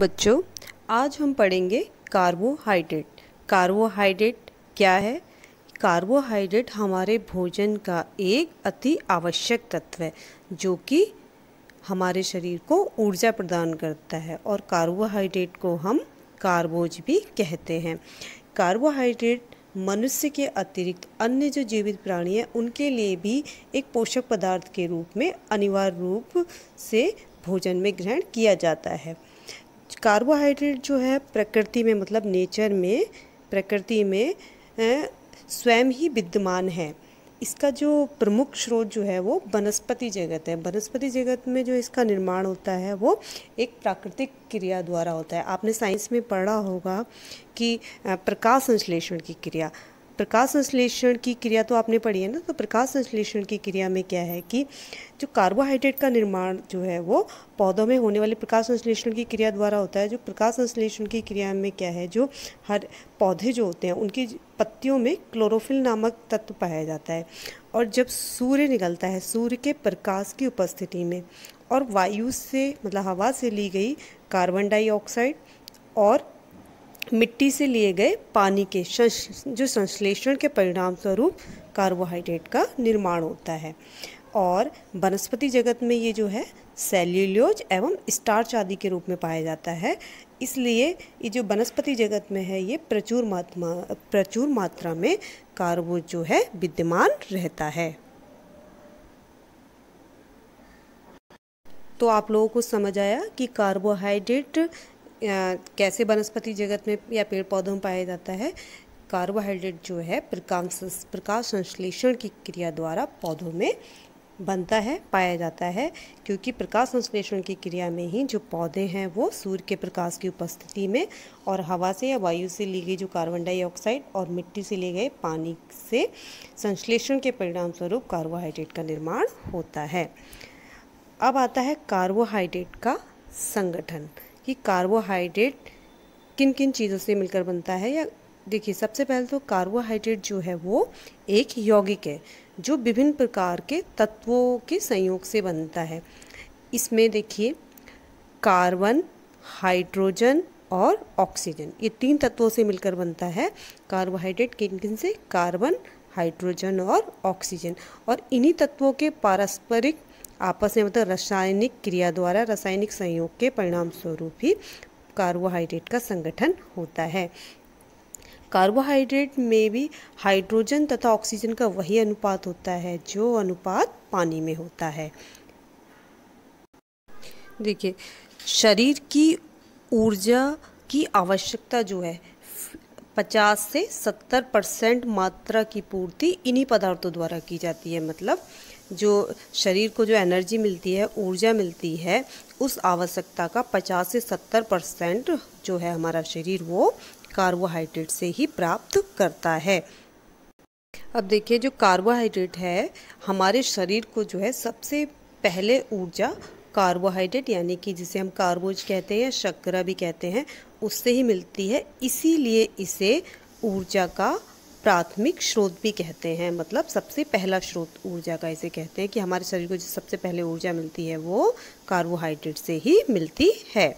बच्चों, आज हम पढ़ेंगे कार्बोहाइड्रेट। कार्बोहाइड्रेट क्या है? कार्बोहाइड्रेट हमारे भोजन का एक अति आवश्यक तत्व है जो कि हमारे शरीर को ऊर्जा प्रदान करता है और कार्बोहाइड्रेट को हम कार्बोज भी कहते हैं। कार्बोहाइड्रेट मनुष्य के अतिरिक्त अन्य जो जीवित प्राणी हैं उनके लिए भी एक पोषक पदार्थ के रूप में अनिवार्य रूप से भोजन में ग्रहण किया जाता है। कार्बोहाइड्रेट जो है प्रकृति में मतलब नेचर में प्रकृति में स्वयं ही विद्यमान है। इसका जो प्रमुख स्रोत जो है वो वनस्पति जगत है। वनस्पति जगत में जो इसका निर्माण होता है वो एक प्राकृतिक क्रिया द्वारा होता है। आपने साइंस में पढ़ा होगा कि प्रकाश संश्लेषण की क्रिया, प्रकाश संश्लेषण की क्रिया तो आपने पढ़ी है ना। तो प्रकाश संश्लेषण की क्रिया में क्या है कि जो कार्बोहाइड्रेट का निर्माण जो है वो पौधों में होने वाले प्रकाश संश्लेषण की क्रिया द्वारा होता है। जो प्रकाश संश्लेषण की क्रिया में क्या है, जो हर पौधे जो होते हैं उनकी पत्तियों में क्लोरोफिल नामक तत्व पाया जाता है और जब सूर्य निकलता है, सूर्य के प्रकाश की उपस्थिति में और वायु से मतलब हवा से ली गई कार्बन डाइऑक्साइड और मिट्टी से लिए गए पानी के जो संश्लेषण के परिणाम स्वरूप कार्बोहाइड्रेट का निर्माण होता है। और वनस्पति जगत में ये जो है सेल्यूलोज एवं स्टार्च आदि के रूप में पाया जाता है। इसलिए ये जो वनस्पति जगत में है ये प्रचुर मात्रा में कार्बोज जो है विद्यमान रहता है। तो आप लोगों को समझ आया कि कार्बोहाइड्रेट कैसे वनस्पति जगत में या पेड़ पौधों में पाया जाता है। कार्बोहाइड्रेट जो है प्रकाश संश्लेषण की क्रिया द्वारा पौधों में बनता है, पाया जाता है, क्योंकि प्रकाश संश्लेषण की क्रिया में ही जो पौधे हैं वो सूर्य के प्रकाश की उपस्थिति में और हवा से या वायु से ली गई जो कार्बन डाइऑक्साइड और मिट्टी से लिए गए पानी से संश्लेषण के परिणाम स्वरूप कार्बोहाइड्रेट का निर्माण होता है। अब आता है कार्बोहाइड्रेट का संगठन कि कार्बोहाइड्रेट किन किन चीज़ों से मिलकर बनता है। या देखिए, सबसे पहले तो कार्बोहाइड्रेट जो है वो एक यौगिक है जो विभिन्न प्रकार के तत्वों के संयोग से बनता है। इसमें देखिए कार्बन, हाइड्रोजन और ऑक्सीजन, ये तीन तत्वों से मिलकर बनता है कार्बोहाइड्रेट। किन किन से? कार्बन, हाइड्रोजन और ऑक्सीजन। और इन्हीं तत्वों के पारस्परिक आपस में मतलब रासायनिक क्रिया द्वारा रासायनिक संयोग के परिणाम स्वरूप ही कार्बोहाइड्रेट का संगठन होता है। कार्बोहाइड्रेट में भी हाइड्रोजन तथा ऑक्सीजन का वही अनुपात होता है जो अनुपात पानी में होता है। देखिए, शरीर की ऊर्जा की आवश्यकता जो है 50 से 70% मात्रा की पूर्ति इन्हीं पदार्थों द्वारा की जाती है। मतलब जो शरीर को जो एनर्जी मिलती है, ऊर्जा मिलती है, उस आवश्यकता का 50 से 70% जो है हमारा शरीर वो कार्बोहाइड्रेट से ही प्राप्त करता है। अब देखिए, जो कार्बोहाइड्रेट है हमारे शरीर को जो है सबसे पहले ऊर्जा कार्बोहाइड्रेट यानी कि जिसे हम कार्बोज कहते हैं या शर्करा भी कहते हैं उससे ही मिलती है। इसीलिए इसे ऊर्जा का प्राथमिक स्रोत भी कहते हैं। मतलब सबसे पहला स्रोत ऊर्जा का इसे कहते हैं कि हमारे शरीर को जो सबसे पहले ऊर्जा मिलती है वो कार्बोहाइड्रेट से ही मिलती है।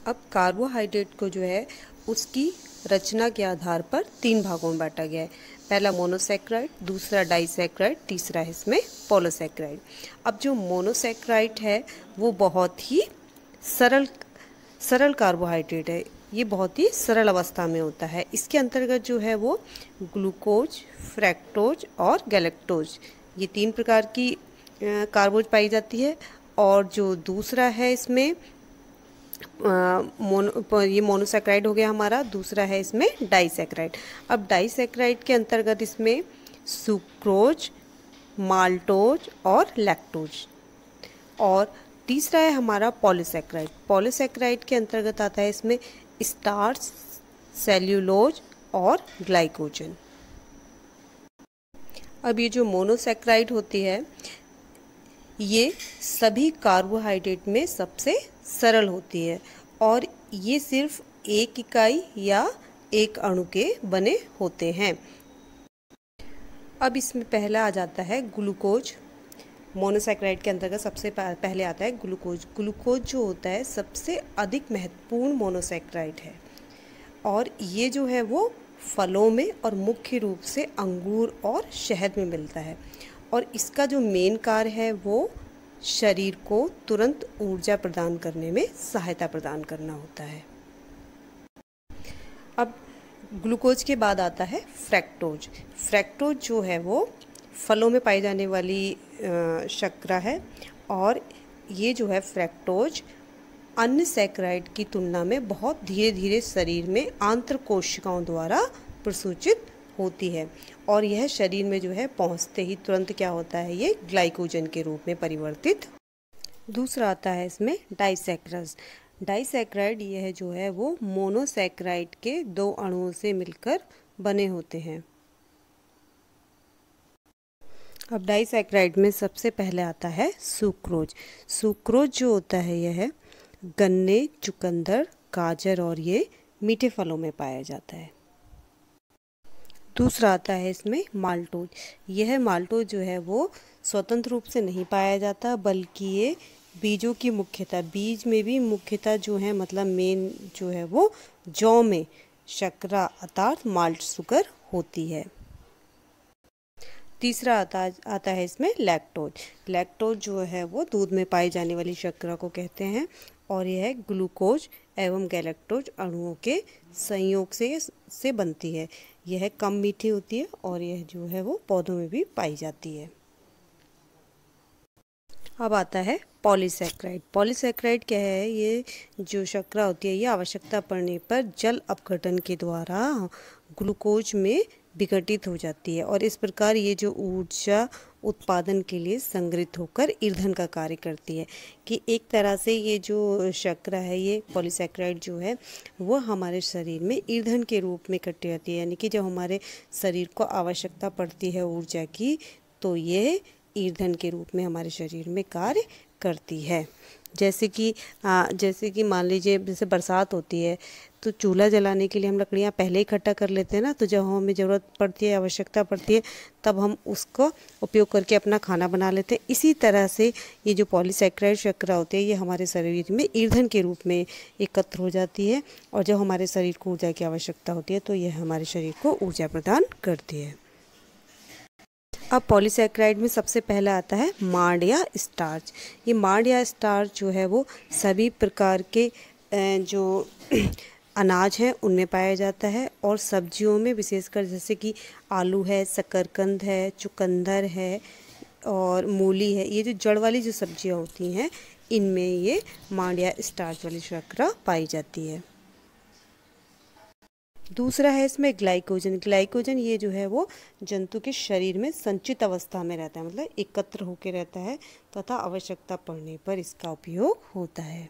अब कार्बोहाइड्रेट को जो है उसकी रचना के आधार पर 3 भागों में बांटा गया है। पहला मोनोसैक्राइड, दूसरा डाइसैक्राइड, तीसरा है इसमें पॉलीसैक्राइड। अब जो मोनोसैक्राइड है वो बहुत ही सरल कार्बोहाइड्रेट है। ये बहुत ही सरल अवस्था में होता है। इसके अंतर्गत जो है वो ग्लूकोज, फ्रैक्टोज और गैलेक्टोज, ये 3 प्रकार की कार्बोज पाई जाती है। और जो दूसरा है इसमें ये मोनोसैक्राइड हो गया हमारा, दूसरा है इसमें डाइसैक्राइड। अब डाइसैक्राइड के अंतर्गत इसमें सुक्रोज, माल्टोज और लैक्टोज। और तीसरा है हमारा पॉलीसैक्राइड। पॉलीसैक्राइड के अंतर्गत आता है इसमें स्टार्च, सेल्यूलोज और ग्लाइकोजन। अब ये जो मोनोसैक्राइड होती है ये सभी कार्बोहाइड्रेट में सबसे सरल होती है और ये सिर्फ एक इकाई या एक अणु के बने होते हैं। अब इसमें पहला आ जाता है ग्लूकोज। मोनोसैकेराइड के अंतर्गत सबसे पहले आता है ग्लूकोज। ग्लूकोज जो होता है सबसे अधिक महत्वपूर्ण मोनोसैकेराइड है और ये जो है वो फलों में और मुख्य रूप से अंगूर और शहद में मिलता है और इसका जो मेन कार्य है वो शरीर को तुरंत ऊर्जा प्रदान करने में सहायता प्रदान करना होता है। अब ग्लूकोज के बाद आता है फ्रैक्टोज। फ्रैक्टोज जो है वो फलों में पाई जाने वाली शर्करा है और ये जो है फ्रैक्टोज अन्य सैकराइड की तुलना में बहुत धीरे धीरे शरीर में आंतर कोशिकाओं द्वारा प्रसूचित होती है और यह शरीर में जो है पहुंचते ही तुरंत क्या होता है, ये ग्लाइकोजन के रूप में परिवर्तित। दूसरा आता है इसमें डाइसैकराइड्स। डाइसैकराइड यह जो है वो मोनोसैकराइड के दो अणुओं से मिलकर बने होते हैं। अब डाइसैकराइड में सबसे पहले आता है सुक्रोज। सुक्रोज जो होता है यह गन्ने, चुकंदर, गाजर और ये मीठे फलों में पाया जाता है। दूसरा आता है इसमें माल्टोज। यह माल्टोज जो है वो स्वतंत्र रूप से नहीं पाया जाता बल्कि ये बीजों की मुख्यतः, बीज में भी मुख्यतः जो है मतलब मेन जो है वो जौ में शर्करा अर्थात माल्ट शुगर होती है। तीसरा आता है इसमें लैक्टोज। लैक्टोज जो है वो दूध में पाई जाने वाली शर्करा को कहते हैं और यह ग्लूकोज एवं गैलेक्टोज अणुओं के संयोग से बनती है। यह कम मीठी होती है और यह जो है वो पौधों में भी पाई जाती है। अब आता है पॉलीसैकराइड। पॉलीसैकराइड क्या है, ये जो शर्करा होती है ये आवश्यकता पड़ने पर जल अपघटन के द्वारा ग्लूकोज में विघटित हो जाती है और इस प्रकार ये जो ऊर्जा उत्पादन के लिए संग्रहित होकर ईंधन का कार्य करती है। कि एक तरह से ये जो शर्करा है, ये पॉलीसैकराइड जो है वो हमारे शरीर में ईंधन के रूप में इकट्ठी रहती है। यानी कि जब हमारे शरीर को आवश्यकता पड़ती है ऊर्जा की तो ये ईंधन के रूप में हमारे शरीर में कार्य करती है। जैसे कि मान लीजिए जैसे बरसात होती है तो चूल्हा जलाने के लिए हम लकड़ियाँ पहले इकट्ठा कर लेते हैं ना, तो जब हमें ज़रूरत पड़ती है, आवश्यकता पड़ती है, तब हम उसको उपयोग करके अपना खाना बना लेते हैं। इसी तरह से ये जो पॉलीसैकराइड शर्करा होती है ये हमारे शरीर में ईंधन के रूप में एकत्र हो जाती है और जब हमारे शरीर को ऊर्जा की आवश्यकता होती है तो यह हमारे शरीर को ऊर्जा प्रदान करती है। अब पॉलीसैकराइड में सबसे पहला आता है मांड या स्टार्च। ये मांड या स्टार्च जो है वो सभी प्रकार के जो अनाज हैं उनमें पाया जाता है और सब्जियों में विशेषकर जैसे कि आलू है, शकरकंद है, चुकंदर है और मूली है, ये जो जड़ वाली जो सब्जियां होती हैं इनमें ये मांड या स्टार्च वाली शर्करा पाई जाती है। दूसरा है इसमें ग्लाइकोजन। ग्लाइकोजन ये जो है वो जंतु के शरीर में संचित अवस्था में रहता है, मतलब एकत्र होकर रहता है तथा आवश्यकता पड़ने पर इसका उपयोग होता है।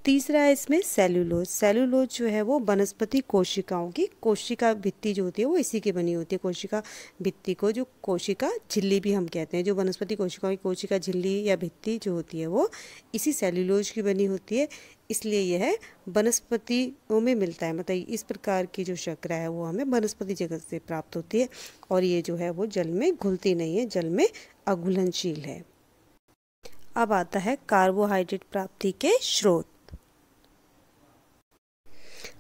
तीसरा है इसमें सेल्यूलोज। सेल्यूलोज जो है वो वनस्पति कोशिकाओं की कोशिका भित्ति जो होती है वो इसी की बनी होती है। कोशिका भित्ति को जो कोशिका झिल्ली भी हम कहते हैं, जो वनस्पति कोशिकाओं की कोशिका झिल्ली या भित्ति जो होती है वो इसी सेल्यूलोज की बनी होती है, इसलिए यह वनस्पतियों में मिलता है। मतलब इस प्रकार की जो शर्करा है वो हमें वनस्पति जगत से प्राप्त होती है और ये जो है वो जल में घुलती नहीं है, जल में अघुलनशील है। अब आता है कार्बोहाइड्रेट प्राप्ति के स्रोत।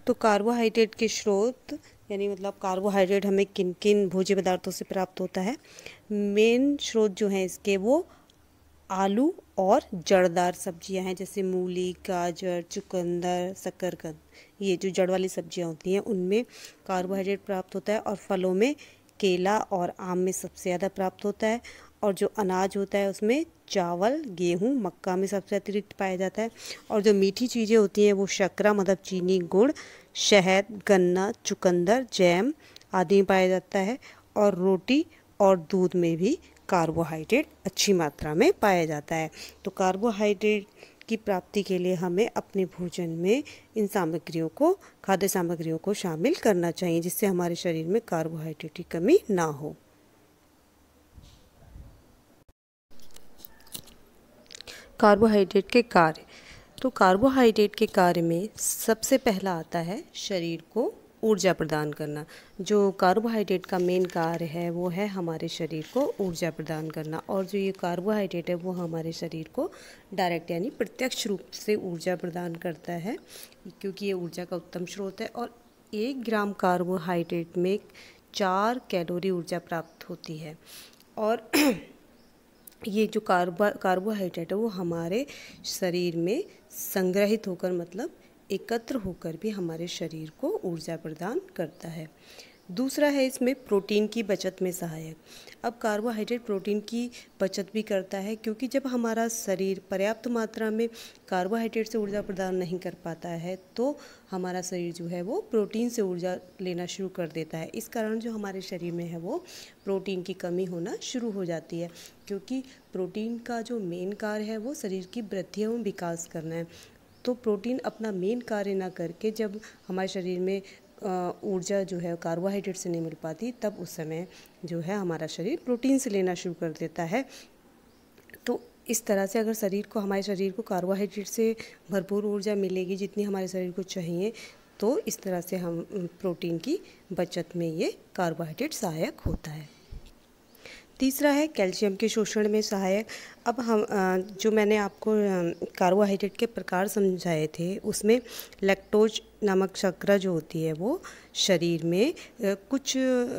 तो कार्बोहाइड्रेट के स्रोत यानी मतलब कार्बोहाइड्रेट हमें किन किन भोज्य पदार्थों से प्राप्त होता है। मेन स्रोत जो हैं इसके वो आलू और जड़दार सब्जियां हैं, जैसे मूली, गाजर, चुकंदर, शकरकंद, ये जो जड़ वाली सब्जियां होती हैं उनमें कार्बोहाइड्रेट प्राप्त होता है और फलों में केला और आम में सबसे ज़्यादा प्राप्त होता है और जो अनाज होता है उसमें चावल, गेहूँ, मक्का में सबसे अतिरिक्त पाया जाता है और जो मीठी चीज़ें होती हैं वो शर्करा मतलब चीनी, गुड़, शहद, गन्ना, चुकंदर, जैम आदि में पाया जाता है और रोटी और दूध में भी कार्बोहाइड्रेट अच्छी मात्रा में पाया जाता है। तो कार्बोहाइड्रेट की प्राप्ति के लिए हमें अपने भोजन में इन सामग्रियों को, खाद्य सामग्रियों को शामिल करना चाहिए जिससे हमारे शरीर में कार्बोहाइड्रेट की कमी ना हो। कार्बोहाइड्रेट के कार्य। तो कार्बोहाइड्रेट के कार्य में सबसे पहला आता है शरीर को ऊर्जा प्रदान करना। जो कार्बोहाइड्रेट का मेन कार्य है वो है हमारे शरीर को ऊर्जा प्रदान करना, और जो ये कार्बोहाइड्रेट है वो हमारे शरीर को डायरेक्ट यानी प्रत्यक्ष रूप से ऊर्जा प्रदान करता है, क्योंकि ये ऊर्जा का उत्तम स्रोत है। और 1 ग्राम कार्बोहाइड्रेट में 4 कैलोरी ऊर्जा प्राप्त होती है। और ये जो कार्बोहाइड्रेट है वो हमारे शरीर में संग्रहित होकर, मतलब एकत्र होकर भी हमारे शरीर को ऊर्जा प्रदान करता है। दूसरा है इसमें प्रोटीन की बचत में सहायक। अब कार्बोहाइड्रेट प्रोटीन की बचत भी करता है, क्योंकि जब हमारा शरीर पर्याप्त मात्रा में कार्बोहाइड्रेट से ऊर्जा प्रदान नहीं कर पाता है तो हमारा शरीर जो है वो प्रोटीन से ऊर्जा लेना शुरू कर देता है। इस कारण जो हमारे शरीर में है वो प्रोटीन की कमी होना शुरू हो जाती है, क्योंकि प्रोटीन का जो मेन कार्य है वो शरीर की वृद्धि एवं विकास करना है। तो प्रोटीन अपना मेन कार्य ना करके जब हमारे शरीर में ऊर्जा जो है कार्बोहाइड्रेट से नहीं मिल पाती, तब उस समय जो है हमारा शरीर प्रोटीन से लेना शुरू कर देता है। तो इस तरह से अगर हमारे शरीर को कार्बोहाइड्रेट से भरपूर ऊर्जा मिलेगी जितनी हमारे शरीर को चाहिए, तो इस तरह से हम प्रोटीन की बचत में ये कार्बोहाइड्रेट सहायक होता है। तीसरा है कैल्शियम के शोषण में सहायक। अब हम जो मैंने आपको कार्बोहाइड्रेट के प्रकार समझाए थे उसमें लैक्टोज नामक शर्करा जो होती है वो शरीर में कुछ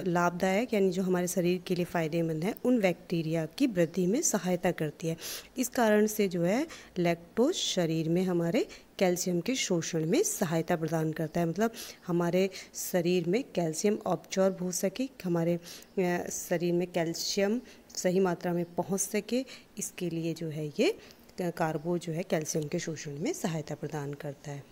लाभदायक यानी जो हमारे शरीर के लिए फ़ायदेमंद है उन बैक्टीरिया की वृद्धि में सहायता करती है। इस कारण से जो है लैक्टोज शरीर में हमारे कैल्शियम के शोषण में सहायता प्रदान करता है, मतलब हमारे शरीर में कैल्शियम ऑब्जॉर्ब हो सके, हमारे शरीर में कैल्शियम सही मात्रा में पहुंच सके, इसके लिए जो है ये कार्बो जो है कैल्शियम के शोषण में सहायता प्रदान करता है।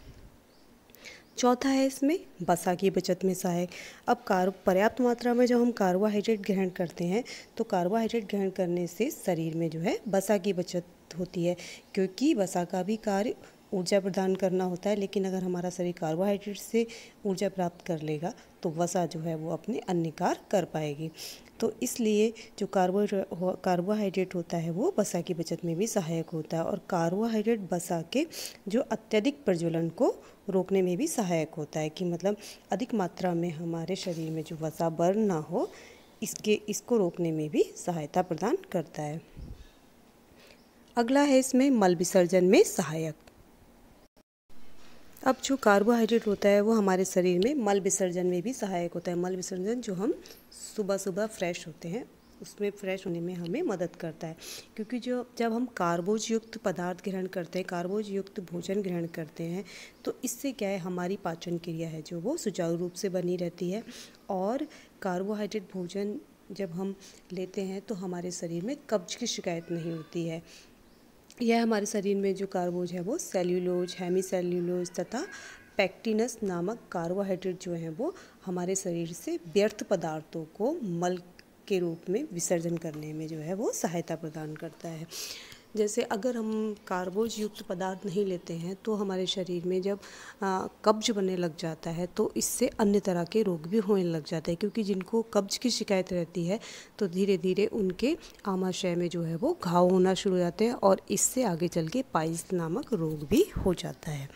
चौथा है इसमें वसा की बचत में सहायक। अब पर्याप्त मात्रा में जब हम कार्बोहाइड्रेट ग्रहण करते हैं तो कार्बोहाइड्रेट ग्रहण करने से शरीर में जो है वसा की बचत होती है, क्योंकि वसा का भी कार्य ऊर्जा प्रदान करना होता है। लेकिन अगर हमारा शरीर कार्बोहाइड्रेट से ऊर्जा प्राप्त कर लेगा तो वसा जो है वो अपने अन्य कार्य कर पाएगी। तो इसलिए जो कार्बोहाइड्रेट होता है वो वसा की बचत में भी सहायक होता है, और कार्बोहाइड्रेट वसा के जो अत्यधिक प्रज्वलन को रोकने में भी सहायक होता है, कि मतलब अधिक मात्रा में हमारे शरीर में जो वसा बर्न ना हो इसको रोकने में भी सहायता प्रदान करता है। अगला है इसमें मल विसर्जन में सहायक। अब जो कार्बोहाइड्रेट होता है वो हमारे शरीर में मल विसर्जन में भी सहायक होता है। मल विसर्जन जो हम सुबह सुबह फ्रेश होते हैं उसमें फ्रेश होने में हमें मदद करता है, क्योंकि जब हम कार्बोज युक्त पदार्थ ग्रहण करते हैं, कार्बोज युक्त भोजन ग्रहण करते हैं, तो इससे क्या है हमारी पाचन क्रिया है जो वो सुचारू रूप से बनी रहती है। और कार्बोहाइड्रेट भोजन जब हम लेते हैं तो हमारे शरीर में कब्ज की शिकायत नहीं होती है। यह हमारे शरीर में जो कार्बोज है वो सेल्यूलोज, हेमी सेल्यूलोज तथा पैक्टिनस नामक कार्बोहाइड्रेट जो हैं वो हमारे शरीर से व्यर्थ पदार्थों को मल के रूप में विसर्जन करने में जो है वो सहायता प्रदान करता है। जैसे अगर हम कार्बोज युक्त पदार्थ नहीं लेते हैं तो हमारे शरीर में जब कब्ज बनने लग जाता है तो इससे अन्य तरह के रोग भी होने लग जाते हैं, क्योंकि जिनको कब्ज की शिकायत रहती है तो धीरे धीरे उनके आमाशय में जो है वो घाव होना शुरू हो जाते हैं, और इससे आगे चल के पाइल्स नामक रोग भी हो जाता है।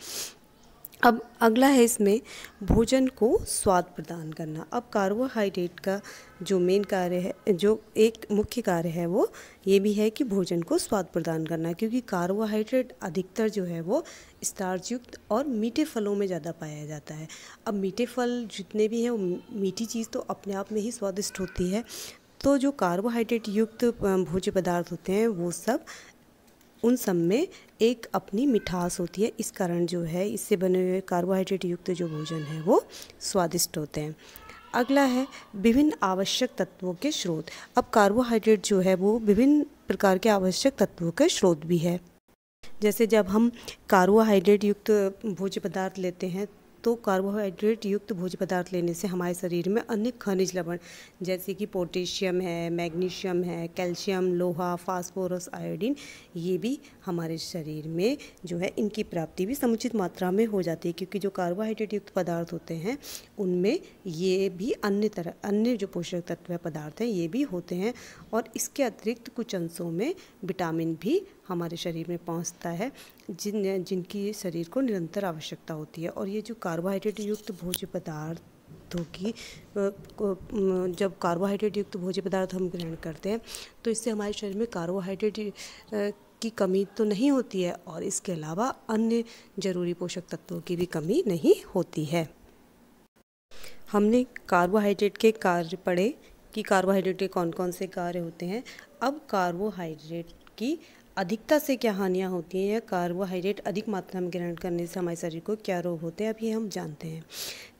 अब अगला है इसमें भोजन को स्वाद प्रदान करना। अब कार्बोहाइड्रेट का जो मेन कार्य है, जो एक मुख्य कार्य है, वो ये भी है कि भोजन को स्वाद प्रदान करना, क्योंकि कार्बोहाइड्रेट अधिकतर जो है वो स्टार्च युक्त और मीठे फलों में ज़्यादा पाया जाता है। अब मीठे फल जितने भी हैं वो मीठी चीज़ तो अपने आप में ही स्वादिष्ट होती है, तो जो कार्बोहाइड्रेट युक्त भोज्य पदार्थ होते हैं वो सब उन सब में एक अपनी मिठास होती है। इस कारण जो है इससे बने हुए कार्बोहाइड्रेट युक्त जो भोजन है वो स्वादिष्ट होते हैं। अगला है विभिन्न आवश्यक तत्वों के स्रोत। अब कार्बोहाइड्रेट जो है वो विभिन्न प्रकार के आवश्यक तत्वों के स्रोत भी है। जैसे जब हम कार्बोहाइड्रेट युक्त भोज्य पदार्थ लेते हैं तो कार्बोहाइड्रेट युक्त भोज्य पदार्थ लेने से हमारे शरीर में अन्य खनिज लवण जैसे कि पोटेशियम है, मैग्नीशियम है, कैल्शियम, लोहा, फास्फोरस, आयोडीन, ये भी हमारे शरीर में जो है इनकी प्राप्ति भी समुचित मात्रा में हो जाती है, क्योंकि जो कार्बोहाइड्रेट युक्त पदार्थ होते हैं उनमें ये भी अन्य जो पोषक तत्व पदार्थ हैं ये भी होते हैं, और इसके अतिरिक्त कुछ अंशों में विटामिन भी हमारे शरीर में पहुंचता है जिनकी शरीर को निरंतर आवश्यकता होती है। और ये जो कार्बोहाइड्रेट युक्त भोज्य पदार्थ पदार्थों की जब कार्बोहाइड्रेट युक्त भोज्य पदार्थ हम ग्रहण करते हैं तो इससे हमारे शरीर में कार्बोहाइड्रेट की कमी तो नहीं होती है और इसके अलावा अन्य जरूरी पोषक तत्वों की भी कमी नहीं होती है। हमने कार्बोहाइड्रेट के कार्य पढ़े कि कार्बोहाइड्रेट के कौन कौन से कार्य होते हैं। अब कार्बोहाइड्रेट की अधिकता से क्या हानियाँ होती हैं या कार्बोहाइड्रेट अधिक मात्रा में ग्रहण करने से हमारे शरीर को क्या रोग होते हैं, अब ये हम जानते हैं।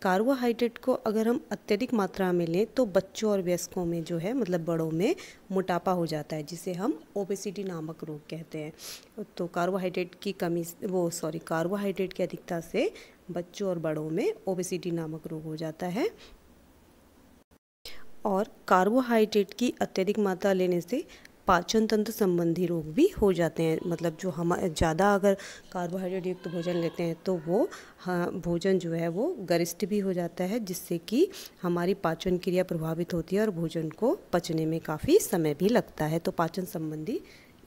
कार्बोहाइड्रेट को अगर हम अत्यधिक मात्रा में लें तो बच्चों और वयस्कों में जो है मतलब बड़ों में मोटापा हो जाता है, जिसे हम ओबेसिटी नामक रोग कहते हैं। तो कार्बोहाइड्रेट की कार्बोहाइड्रेट की अधिकता से बच्चों और बड़ों में ओबेसिटी नामक रोग हो जाता है। और कार्बोहाइड्रेट की अत्यधिक मात्रा लेने से पाचन तंत्र संबंधी रोग भी हो जाते हैं। मतलब जो हम ज़्यादा अगर कार्बोहाइड्रेट युक्त भोजन लेते हैं तो वो भोजन जो है वो गरिष्ठ भी हो जाता है, जिससे कि हमारी पाचन क्रिया प्रभावित होती है और भोजन को पचने में काफ़ी समय भी लगता है। तो पाचन संबंधी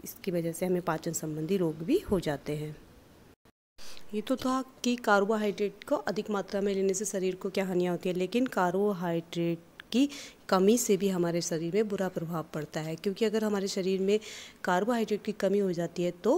इसकी वजह से हमें पाचन संबंधी रोग भी हो जाते हैं। ये तो था कि कार्बोहाइड्रेट को अधिक मात्रा में लेने से शरीर को क्या हानियाँ होती है, लेकिन कार्बोहाइड्रेट की कमी से भी हमारे शरीर में बुरा प्रभाव पड़ता है। क्योंकि अगर हमारे शरीर में कार्बोहाइड्रेट की कमी हो जाती है तो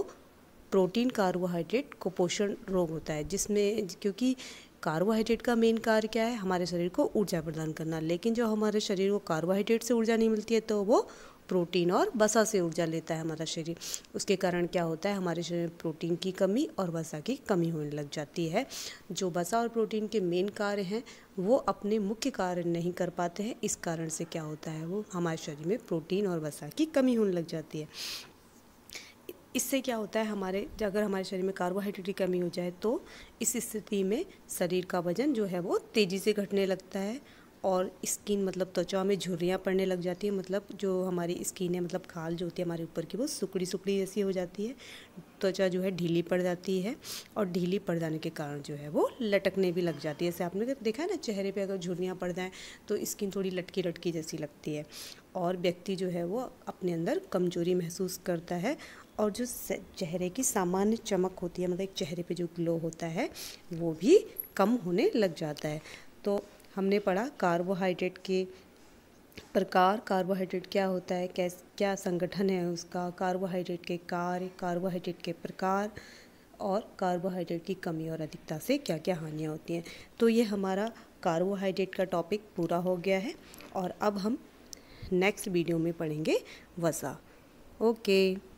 प्रोटीन कार्बोहाइड्रेट कुपोषण रोग होता है, जिसमें क्योंकि कार्बोहाइड्रेट का मेन कार्य क्या है, हमारे शरीर को ऊर्जा प्रदान करना। लेकिन जो हमारे शरीर को कार्बोहाइड्रेट से ऊर्जा नहीं मिलती है तो वो प्रोटीन और वसा से ऊर्जा लेता है हमारा शरीर। उसके कारण क्या होता है, हमारे शरीर में प्रोटीन की कमी और वसा की कमी होने लग जाती है। जो वसा और प्रोटीन के मेन कार्य हैं वो अपने मुख्य कार्य नहीं कर पाते हैं। इस कारण से क्या होता है, वो हमारे शरीर में प्रोटीन और वसा की कमी होने लग जाती है। इससे क्या होता है, अगर हमारे शरीर में कार्बोहाइड्रेट की कमी हो जाए तो इस स्थिति में शरीर का वजन जो है वो तेज़ी से घटने लगता है और स्किन मतलब त्वचा में झुर्रियाँ पड़ने लग जाती है। मतलब जो हमारी स्किन है मतलब खाल जो होती है हमारे ऊपर की वो सुकड़ी सुकड़ी जैसी हो जाती है। त्वचा जो है ढीली पड़ जाती है और ढीली पड़ जाने के कारण जो है वो लटकने भी लग जाती है। जैसे आपने देखा है ना, चेहरे पे अगर झुर्रियाँ पड़ जाएँ तो स्किन थोड़ी लटकी लटकी जैसी लगती है और व्यक्ति जो है वो अपने अंदर कमजोरी महसूस करता है और जो चेहरे की सामान्य चमक होती है, मतलब एक चेहरे पे जो ग्लो होता है वो भी कम होने लग जाता है। तो हमने पढ़ा कार्बोहाइड्रेट के प्रकार, कार्बोहाइड्रेट क्या होता है, क्या संगठन है उसका, कार्बोहाइड्रेट के कार्य, कार्बोहाइड्रेट के प्रकार और कार्बोहाइड्रेट की कमी और अधिकता से क्या क्या हानियाँ होती हैं। तो ये हमारा कार्बोहाइड्रेट का टॉपिक पूरा हो गया है और अब हम नेक्स्ट वीडियो में पढ़ेंगे वसा। ओके।